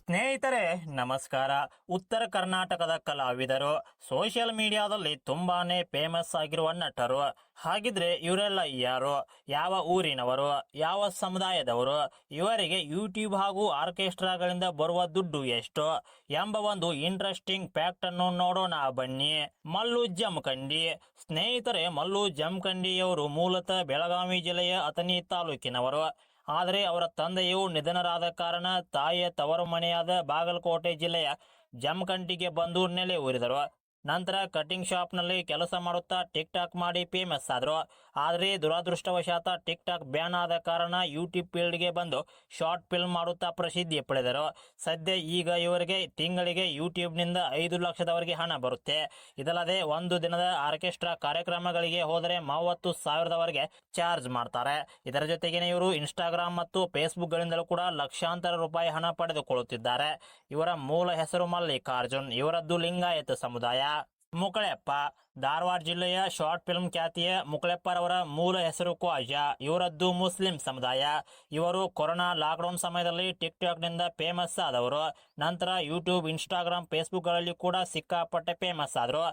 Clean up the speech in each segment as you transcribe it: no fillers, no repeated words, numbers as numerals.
ಸ್ನೇಹಿತರೆ ನಮಸ್ಕಾರ. ಉತ್ತರ ಕರ್ನಾಟಕದ ಕಲಾವಿದರು, ಸೋಷಿಯಲ್ ಮೀಡಿಯಾದಲ್ಲಿ ತುಂಬಾನೇ ಫೇಮಸ್ ಆಗಿರುವ ನಟರು. ಹಾಗಿದ್ರೆ ಇವರೆಲ್ಲ ಯಾರು, ಯಾವ ಊರಿನವರು, ಯಾವ ಸಮುದಾಯದವರು, ಇವರಿಗೆ ಯೂಟ್ಯೂಬ್ ಹಾಗೂ ಆರ್ಕೆಸ್ಟ್ರಾಗಳಿಂದ ಬರುವ ದುಡ್ಡು ಎಷ್ಟು ಎಂಬ ಒಂದು ಇಂಟ್ರೆಸ್ಟಿಂಗ್ ಫ್ಯಾಕ್ಟ್ ಅನ್ನು ನೋಡೋಣ ಬನ್ನಿ. ಮಲ್ಲು ಜಮಖಂಡಿ. ಸ್ನೇಹಿತರೆ, ಮಲ್ಲು ಜಮಖಂಡಿಯವರು ಮೂಲತಃ ಬೆಳಗಾವಿ ಜಿಲ್ಲೆಯ ಅಥಣಿ ತಾಲೂಕಿನವರು. ಆದರೆ ಅವರ ತಂದೆಯು ನಿಧನರಾದ ಕಾರಣ ತಾಯಿಯ ತವರು ಮನೆಯಾದ ಬಾಗಲಕೋಟೆ ಜಿಲ್ಲೆಯ ಜಮಖಂಡಿಗೆ ಬಂದು ನೆಲೆ ಊರಿದರು. ನಂತರ ಕಟಿಂಗ್ ಶಾಪ್ ನಲ್ಲಿ ಕೆಲಸ ಮಾಡುತ್ತಾ ಟಿಕ್ ಟಾಕ್ ಮಾಡಿ ಫೇಮಸ್ ಆದ್ರು. ಆದರೆ ದುರದೃಷ್ಟವಶಾತ್ ಟಿಕ್ ಟಾಕ್ ಬ್ಯಾನ್ ಆದ ಕಾರಣ ಯೂಟ್ಯೂಬ್ ಫೀಲ್ಡ್ ಗೆ ಬಂದು ಶಾರ್ಟ್ ಫಿಲ್ಮ್ ಮಾಡುತ್ತಾ ಪ್ರಸಿದ್ಧಿ ಪಡೆದರು. ಸದ್ಯ ಈಗ ಇವರಿಗೆ ತಿಂಗಳಿಗೆ ಯೂಟ್ಯೂಬ್ ನಿಂದ 5 ಲಕ್ಷದವರೆಗೆ ಹಣ ಬರುತ್ತೆ. ಇದಲ್ಲದೆ ಒಂದು ದಿನದ ಆರ್ಕೆಸ್ಟ್ರಾ ಕಾರ್ಯಕ್ರಮಗಳಿಗೆ ಹೋದರೆ 30,000ದವರೆಗೆ ಚಾರ್ಜ್ ಮಾಡ್ತಾರೆ. ಇದರ ಜೊತೆಗೆ ಇವರು ಇನ್ಸ್ಟಾಗ್ರಾಮ್ ಮತ್ತು ಫೇಸ್ಬುಕ್ ಗಳಿಂದಲೂ ಕೂಡ ಲಕ್ಷಾಂತರ ರೂಪಾಯಿ ಹಣ ಪಡೆದುಕೊಳ್ಳುತ್ತಿದ್ದಾರೆ. ಇವರ ಮೂಲ ಹೆಸರು ಮಲ್ಲಿಕಾರ್ಜುನ್. ಇವರದ್ದು ಲಿಂಗಾಯತ ಸಮುದಾಯ. ಮುಕಳೆಪ್ಪ. ಧಾರವಾಡ ಜಿಲ್ಲೆಯ ಶಾರ್ಟ್ ಫಿಲ್ಮ್ ಖ್ಯಾತಿಯ ಮುಕಳೆಪ್ಪರವರ ಮೂಲ ಹೆಸರು ಖ್ವಾಜಾ. ಇವರದ್ದು ಮುಸ್ಲಿಂ ಸಮುದಾಯ. ಇವರು ಕೊರೋನಾ ಲಾಕ್ಡೌನ್ ಸಮಯದಲ್ಲಿ ಟಿಕ್ ಟಾಕ್ ನಿಂದ ಫೇಮಸ್ ಆದವರು. ನಂತರ ಯೂಟ್ಯೂಬ್, ಇನ್ಸ್ಟಾಗ್ರಾಮ್, ಫೇಸ್ಬುಕ್ ಗಳಲ್ಲಿ ಕೂಡ ಸಿಕ್ಕಾಪಟ್ಟೆ ಫೇಮಸ್ ಆದ್ರು.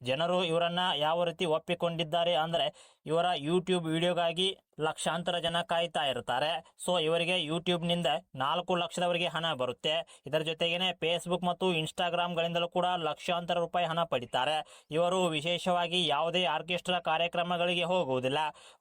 ಜನರು ಇವರನ್ನ ಯಾವ ರೀತಿ ಒಪ್ಪಿಕೊಂಡಿದ್ದಾರೆ ಅಂದ್ರೆ, ಇವರ ಯೂಟ್ಯೂಬ್ ವಿಡಿಯೋಗಾಗಿ ಲಕ್ಷಾಂತರ ಜನ ಕಾಯ್ತಾ ಇರ್ತಾರೆ. ಸೊ ಇವರಿಗೆ ಯೂಟ್ಯೂಬ್ ನಿಂದ 4 ಲಕ್ಷದವರೆಗೆ ಹಣ ಬರುತ್ತೆ. ಇದರ ಜೊತೆಗೇನೆ ಫೇಸ್ಬುಕ್ ಮತ್ತು ಇನ್ಸ್ಟಾಗ್ರಾಮ್ ಗಳಿಂದಲೂ ಕೂಡ ಲಕ್ಷಾಂತರ ರೂಪಾಯಿ ಹಣ ಪಡಿತಾರೆ. ಇವರು ವಿಶೇಷವಾಗಿ ಯಾವುದೇ ಆರ್ಕೆಸ್ಟ್ರಾ ಕಾರ್ಯಕ್ರಮಗಳಿಗೆ ಹೋಗುವುದಿಲ್ಲ.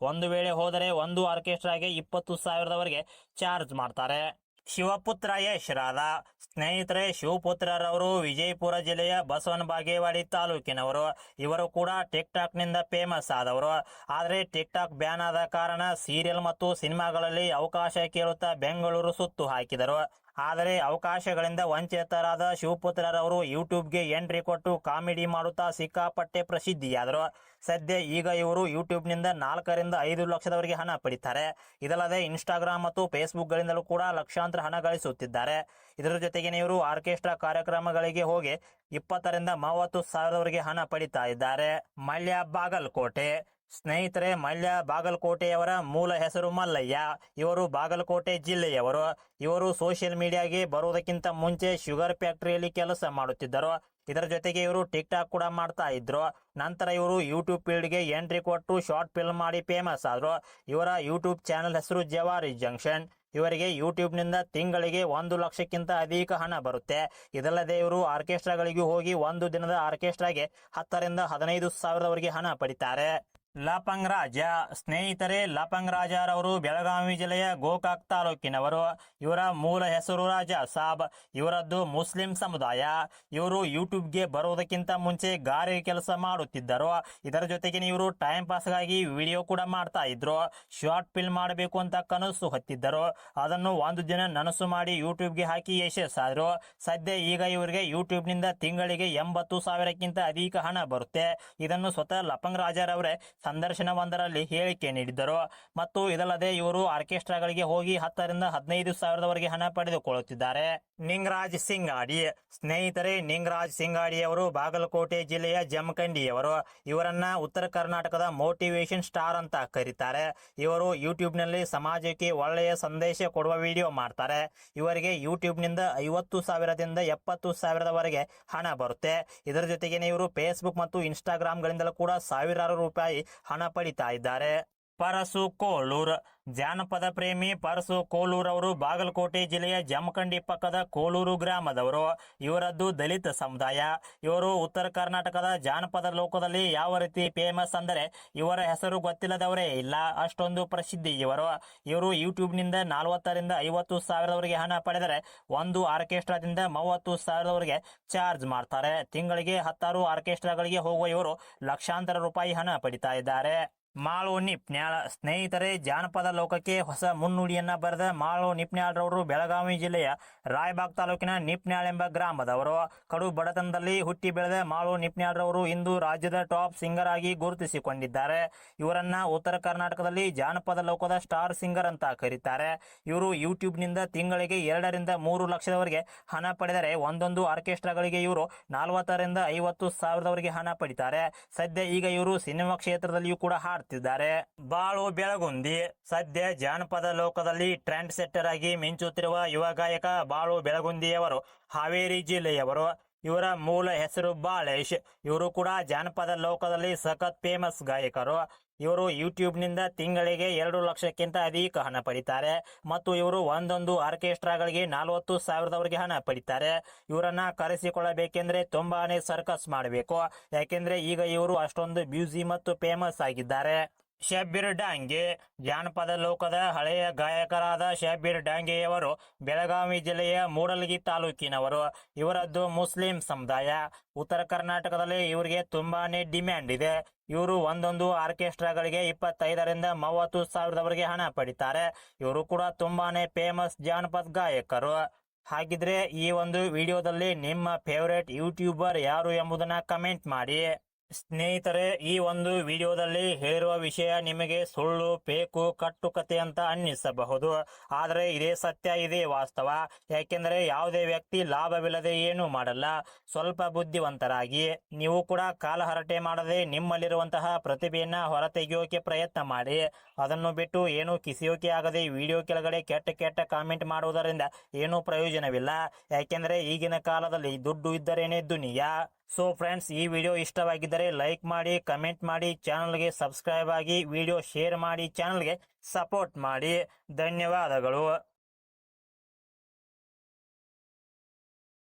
ಒಂದು ವೇಳೆ ಹೋದರೆ ಒಂದು ಆರ್ಕೆಸ್ಟ್ರಾಗೆ 20,000ದವರೆಗೆ ಚಾರ್ಜ್ ಮಾಡ್ತಾರೆ. ಶಿವಪುತ್ರ ಯಶ್ರಾದ. ಸ್ನೇಹಿತರೆ, ಶಿವಪುತ್ರರವರು ವಿಜಯಪುರ ಜಿಲ್ಲೆಯ ಬಸವನ ಬಾಗೇವಾಡಿ ತಾಲೂಕಿನವರು. ಇವರು ಕೂಡ ಟಿಕ್ ಟಾಕ್ ನಿಂದ ಫೇಮಸ್ ಆದವರು. ಆದರೆ ಟಿಕ್ ಟಾಕ್ ಬ್ಯಾನ್ ಆದ ಕಾರಣ ಸೀರಿಯಲ್ ಮತ್ತು ಸಿನಿಮಾಗಳಲ್ಲಿ ಅವಕಾಶ ಕೇಳುತ್ತಾ ಬೆಂಗಳೂರು ಸುತ್ತು ಹಾಕಿದರು. ಆದರೆ ಅವಕಾಶಗಳಿಂದ ವಂಚಿತರಾದ ಶಿವಪುತ್ರರವರು ಯೂಟ್ಯೂಬ್ಗೆ ಎಂಟ್ರಿ ಕೊಟ್ಟು ಕಾಮಿಡಿ ಮಾಡುತ್ತಾ ಸಿಕ್ಕಾಪಟ್ಟೆ ಪ್ರಸಿದ್ಧಿಯಾದರು. ಸದ್ಯ ಈಗ ಇವರು ಯೂಟ್ಯೂಬ್ ನಿಂದ 4 ರಿಂದ 5 ಲಕ್ಷದವರೆಗೆ ಹಣ ಪಡಿತಾರೆ. ಇದಲ್ಲದೆ ಇನ್ಸ್ಟಾಗ್ರಾಮ್ ಮತ್ತು ಫೇಸ್ಬುಕ್ ಗಳಿಂದಲೂ ಕೂಡ ಲಕ್ಷಾಂತರ ಹಣ ಗಳಿಸುತ್ತಿದ್ದಾರೆ. ಇದರ ಜೊತೆಗೆ ಇವರು ಆರ್ಕೆಸ್ಟ್ರಾ ಕಾರ್ಯಕ್ರಮಗಳಿಗೆ ಹೋಗಿ 20 ರಿಂದ 30,000ದವರೆಗೆ ಹಣ ಪಡಿತಾ ಇದ್ದಾರೆ. ಮಲ್ಯ ಬಾಗಲಕೋಟೆ. ಸ್ನೇಹಿತರೆ, ಮಲ್ಯ ಬಾಗಲಕೋಟೆಯವರ ಮೂಲ ಹೆಸರು ಮಲ್ಲಯ್ಯ. ಇವರು ಬಾಗಲಕೋಟೆ ಜಿಲ್ಲೆಯವರು. ಇವರು ಸೋಷಿಯಲ್ ಮೀಡಿಯಾಗೆ ಬರುವುದಕ್ಕಿಂತ ಮುಂಚೆ ಶುಗರ್ ಫ್ಯಾಕ್ಟರಿಯಲ್ಲಿ ಕೆಲಸ ಮಾಡುತ್ತಿದ್ದರು. ಇದರ ಜೊತೆಗೆ ಇವರು ಟಿಕ್ ಟಾಕ್ ಕೂಡ ಮಾಡ್ತಾ ಇದ್ರು. ನಂತರ ಇವರು ಯೂಟ್ಯೂಬ್ ಫೀಲ್ಡ್ ಗೆ ಎಂಟ್ರಿ ಕೊಟ್ಟು ಶಾರ್ಟ್ ಫಿಲ್ಮ್ ಮಾಡಿ ಫೇಮಸ್ ಆದ್ರು. ಇವರ ಯೂಟ್ಯೂಬ್ ಚಾನೆಲ್ ಹೆಸರು ಜವಾರಿ ಜಂಕ್ಷನ್. ಇವರಿಗೆ ಯೂಟ್ಯೂಬ್ ನಿಂದ ತಿಂಗಳಿಗೆ 1 ಲಕ್ಷಕ್ಕಿಂತ ಅಧಿಕ ಹಣ ಬರುತ್ತೆ. ಇದಲ್ಲದೆ ಇವರು ಆರ್ಕೆಸ್ಟ್ರಾಗಳಿಗೂ ಹೋಗಿ ಒಂದು ದಿನದ ಆರ್ಕೆಸ್ಟ್ರಾಗೆ 10 ರಿಂದ 15,000ದವರೆಗೆ ಹಣ ಪಡಿತಾರೆ. ಲಪಂಗ್ ರಾಜ. ಸ್ನೇಹಿತರೆ, ಲಪಂಗ್ ರಾಜರವರು ಬೆಳಗಾವಿ ಜಿಲ್ಲೆಯ ಗೋಕಾಕ್ ತಾಲೂಕಿನವರು. ಇವರ ಮೂಲ ಹೆಸರು ರಾಜಾ ಸಾಬ್. ಇವರದ್ದು ಮುಸ್ಲಿಂ ಸಮುದಾಯ. ಇವರು ಯೂಟ್ಯೂಬ್ಗೆ ಬರುವುದಕ್ಕಿಂತ ಮುಂಚೆ ಗಾರೆ ಕೆಲಸ ಮಾಡುತ್ತಿದ್ದರು. ಇದರ ಜೊತೆಗೆ ಇವರು ಟೈಮ್ ಪಾಸ್ಗಾಗಿ ವಿಡಿಯೋ ಕೂಡ ಮಾಡ್ತಾ ಇದ್ರು. ಶಾರ್ಟ್ ಫಿಲ್ಮ್ ಮಾಡಬೇಕು ಅಂತ ಕನಸು ಹೊತ್ತಿದ್ದರು. ಅದನ್ನು ಒಂದು ದಿನ ನನಸು ಮಾಡಿ ಯೂಟ್ಯೂಬ್ಗೆ ಹಾಕಿ ಯಶಸ್ಸಾದ್ರು. ಸದ್ಯ ಈಗ ಇವರಿಗೆ ಯೂಟ್ಯೂಬ್ ನಿಂದ ತಿಂಗಳಿಗೆ 80,000ಕ್ಕಿಂತ ಅಧಿಕ ಹಣ ಬರುತ್ತೆ. ಇದನ್ನು ಸ್ವತಃ ಲಪಂಗ್ ರಾಜರವರೇ ಸಂದರ್ಶನವೊಂದರಲ್ಲಿ ಹೇಳಿಕೆ ನೀಡಿದ್ದರು. ಮತ್ತು ಇದಲ್ಲದೆ ಇವರು ಆರ್ಕೆಸ್ಟ್ರಾಗಳಿಗೆ ಹೋಗಿ 10 ರಿಂದ 15,000ದವರೆಗೆ ಹಣ ಪಡೆದುಕೊಳ್ಳುತ್ತಿದ್ದಾರೆ. ನಿಂಗರಾಜ್ ಸಿಂಗಾಡಿ. ಸ್ನೇಹಿತರೆ, ನಿಂಗರಾಜ್ ಸಿಂಗಾಡಿಯವರು ಬಾಗಲಕೋಟೆ ಜಿಲ್ಲೆಯ ಜಮಖಂಡಿಯವರು. ಇವರನ್ನ ಉತ್ತರ ಕರ್ನಾಟಕದ ಮೋಟಿವೇಶನ್ ಸ್ಟಾರ್ ಅಂತ ಕರೀತಾರೆ. ಇವರು ಯೂಟ್ಯೂಬ್ ನಲ್ಲಿ ಸಮಾಜಕ್ಕೆ ಒಳ್ಳೆಯ ಸಂದೇಶ ಕೊಡುವ ವಿಡಿಯೋ ಮಾಡ್ತಾರೆ. ಇವರಿಗೆ ಯೂಟ್ಯೂಬ್ ನಿಂದ 50,000ದಿಂದ 70,000ದವರೆಗೆ ಹಣ ಬರುತ್ತೆ. ಇದರ ಜೊತೆಗೆ ಇವರು ಫೇಸ್ಬುಕ್ ಮತ್ತು ಇನ್ಸ್ಟಾಗ್ರಾಮ್ ಗಳಿಂದಲೂ ಕೂಡ ಸಾವಿರಾರು ರೂಪಾಯಿ ಹಣ ಪಡಿತಾ ಇದ್ದಾರೆ. ಪರಸು ಕೋಲೂರ್. ಜಾನಪದ ಪ್ರೇಮಿ ಪರಸು ಕೋಲೂರ್ ಅವರು ಬಾಗಲಕೋಟೆ ಜಿಲ್ಲೆಯ ಜಮಖಂಡಿ ಪಕ್ಕದ ಕೋಲೂರು ಗ್ರಾಮದವರು. ಇವರದ್ದು ದಲಿತ ಸಮುದಾಯ. ಇವರು ಉತ್ತರ ಕರ್ನಾಟಕದ ಜಾನಪದ ಲೋಕದಲ್ಲಿ ಯಾವ ರೀತಿ ಫೇಮಸ್ ಅಂದರೆ, ಇವರ ಹೆಸರು ಗೊತ್ತಿಲ್ಲದವರೇ ಇಲ್ಲ, ಅಷ್ಟೊಂದು ಪ್ರಸಿದ್ಧಿ ಇವರು. ಇವರು ಯೂಟ್ಯೂಬ್ ನಿಂದ 40 ರಿಂದ 50,000ದವರೆಗೆ ಹಣ ಪಡೆದರೆ ಒಂದು ಆರ್ಕೆಸ್ಟ್ರಾದಿಂದ 30,000ದವರೆಗೆ ಚಾರ್ಜ್ ಮಾಡ್ತಾರೆ. ತಿಂಗಳಿಗೆ 10 ಆರ್ಕೆಸ್ಟ್ರಾಗಳಿಗೆ ಹೋಗುವ ಇವರು ಲಕ್ಷಾಂತರ ರೂಪಾಯಿ ಹಣ ಪಡಿತಾ ಇದ್ದಾರೆ. ಮಾಳು ನಿಪ್ನ್ಯಾಳ್. ಸ್ನೇಹಿತರೆ, ಜಾನಪದ ಲೋಕಕ್ಕೆ ಹೊಸ ಮುನ್ನುಡಿಯನ್ನ ಬರೆದ ಮಾಳು ನಿಪ್ನ್ಯಾಳ್ರವರು ಬೆಳಗಾವಿ ಜಿಲ್ಲೆಯ ರಾಯಬಾಗ್ ತಾಲೂಕಿನ ನಿಪ್ನ್ಯಾಳ್ ಎಂಬ ಗ್ರಾಮದವರು. ಕಡು ಬಡತನದಲ್ಲಿ ಹುಟ್ಟಿ ಬೆಳೆದ ಮಾಳು ನಿಪ್ನ್ಯಾಳ್ರವರು ಇಂದು ರಾಜ್ಯದ ಟಾಪ್ ಸಿಂಗರ್ ಆಗಿ ಗುರುತಿಸಿಕೊಂಡಿದ್ದಾರೆ. ಇವರನ್ನ ಉತ್ತರ ಕರ್ನಾಟಕದಲ್ಲಿ ಜಾನಪದ ಲೋಕದ ಸ್ಟಾರ್ ಸಿಂಗರ್ ಅಂತ ಕರೀತಾರೆ. ಇವರು ಯೂಟ್ಯೂಬ್ ನಿಂದ ತಿಂಗಳಿಗೆ 2 ರಿಂದ 3 ಲಕ್ಷದವರೆಗೆ ಹಣ ಪಡೆದರೆ ಒಂದೊಂದು ಆರ್ಕೆಸ್ಟ್ರಾಗಳಿಗೆ ಇವರು 40 ರಿಂದ 50,000ದವರೆಗೆ ಹಣ ಪಡಿತಾರೆ. ಸದ್ಯ ಈಗ ಇವರು ಸಿನಿಮಾ ಕ್ಷೇತ್ರದಲ್ಲಿಯೂ ಕೂಡ ಹಾಡ್ತಾರೆ. ಮಾಡುತ್ತಿದ್ದಾರೆ. ಬಾಳು ಬೆಳಗುಂದಿ ಸದ್ಯ ಜಾನಪದ ಲೋಕದಲ್ಲಿ ಟ್ರೆಂಡ್ ಸೆಟ್ಟರ್ ಆಗಿ ಮಿಂಚುತ್ತಿರುವ ಯುವ ಗಾಯಕ ಬಾಳು ಬೆಳಗುಂದಿಯವರು ಹಾವೇರಿ ಜಿಲ್ಲೆಯವರು. ಇವರ ಮೂಲ ಹೆಸರು ಬಾಳೇಶ್. ಇವರು ಕೂಡ ಜಾನಪದ ಲೋಕದಲ್ಲಿ ಸಖತ್ ಫೇಮಸ್ ಗಾಯಕರು. ಇವರು ಯೂಟ್ಯೂಬ್ ನಿಂದ ತಿಂಗಳಿಗೆ 2 ಲಕ್ಷಕ್ಕಿಂತ ಅಧಿಕ ಹಣ ಪಡಿತಾರೆ ಮತ್ತು ಇವರು ಒಂದೊಂದು ಆರ್ಕೆಸ್ಟ್ರಾಗಳಿಗೆ 40,000ದವರೆಗೆ ಹಣ ಪಡಿತಾರೆ. ಇವರನ್ನ ಕರೆಸಿಕೊಳ್ಳಬೇಕೆಂದ್ರೆ ತುಂಬಾನೇ ಸರ್ಕಸ್ ಮಾಡಬೇಕು, ಯಾಕೆಂದ್ರೆ ಈಗ ಇವರು ಅಷ್ಟೊಂದು ಬ್ಯೂಸಿ ಮತ್ತು ಫೇಮಸ್ ಆಗಿದ್ದಾರೆ. ಶಬ್ಬೀರ್ ಡಾಂಗೆ ಜಾನಪದ ಲೋಕದ ಹಳೆಯ ಗಾಯಕರಾದ ಶಬ್ಬೀರ್ ಡಾಂಗೆಯವರು ಬೆಳಗಾವಿ ಜಿಲ್ಲೆಯ ಮೂಡಲಗಿ ತಾಲೂಕಿನವರು. ಇವರದ್ದು ಮುಸ್ಲಿಂ ಸಮುದಾಯ. ಉತ್ತರ ಕರ್ನಾಟಕದಲ್ಲಿ ಇವರಿಗೆ ತುಂಬಾನೇ ಡಿಮ್ಯಾಂಡ್ ಇದೆ. ಇವರು ಒಂದೊಂದು ಆರ್ಕೆಸ್ಟ್ರಾಗಳಿಗೆ 25ರಿಂದ 30,000ದವರೆಗೆ ಹಣ ಪಡಿತಾರೆ. ಇವರು ಕೂಡ ತುಂಬಾನೇ ಫೇಮಸ್ ಜಾನಪದ ಗಾಯಕರು. ಹಾಗಿದ್ರೆ ಈ ಒಂದು ವಿಡಿಯೋದಲ್ಲಿ ನಿಮ್ಮ ಫೇವರೇಟ್ ಯೂಟ್ಯೂಬರ್ ಯಾರು ಎಂಬುದನ್ನ ಕಮೆಂಟ್ ಮಾಡಿ. ಸ್ನೇಹಿತರೆ, ಈ ಒಂದು ವಿಡಿಯೋದಲ್ಲಿ ಹೇಳಿರುವ ವಿಷಯ ನಿಮಗೆ ಸುಳ್ಳು, ಫೇಕು, ಕಟ್ಟುಕತೆ ಅಂತ ಅನ್ನಿಸಬಹುದು. ಆದರೆ ಇದೇ ಸತ್ಯ, ಇದೇ ವಾಸ್ತವ. ಯಾಕೆಂದ್ರೆ ಯಾವುದೇ ವ್ಯಕ್ತಿ ಲಾಭವಿಲ್ಲದೆ ಏನು ಮಾಡಲ್ಲ. ಸ್ವಲ್ಪ ಬುದ್ಧಿವಂತರಾಗಿ ನೀವು ಕೂಡ ಕಾಲಹರಟೆ ಮಾಡದೆ ನಿಮ್ಮಲ್ಲಿರುವಂತಹ ಪ್ರತಿಭೆಯನ್ನ ಹೊರತೆಗೆಯೋಕೆ ಪ್ರಯತ್ನ ಮಾಡಿ. ಅದನ್ನು ಬಿಟ್ಟು ಏನು ಕಿಸಿಯೋಕೆ ಆಗದೆ ವಿಡಿಯೋ ಕೆಳಗಡೆ ಕೆಟ್ಟ ಕೆಟ್ಟ ಕಾಮೆಂಟ್ ಮಾಡುವುದರಿಂದ ಏನೂ ಪ್ರಯೋಜನವಿಲ್ಲ. ಯಾಕೆಂದ್ರೆ ಈಗಿನ ಕಾಲದಲ್ಲಿ ದುಡ್ಡು ಇದ್ದರೇನೆ ದುನಿಯಾ. ಸೊ ಫ್ರೆಂಡ್ಸ್, ಈ ವಿಡಿಯೋ ಇಷ್ಟವಾಗಿದ್ದರೆ ಲೈಕ್ ಮಾಡಿ, ಕಮೆಂಟ್ ಮಾಡಿ, ಚಾನಲ್ಗೆ ಸಬ್ಸ್ಕ್ರೈಬ್ ಆಗಿ, ವಿಡಿಯೋ ಶೇರ್ ಮಾಡಿ, ಚಾನಲ್ಗೆ ಸಪೋರ್ಟ್ ಮಾಡಿ. ಧನ್ಯವಾದಗಳು.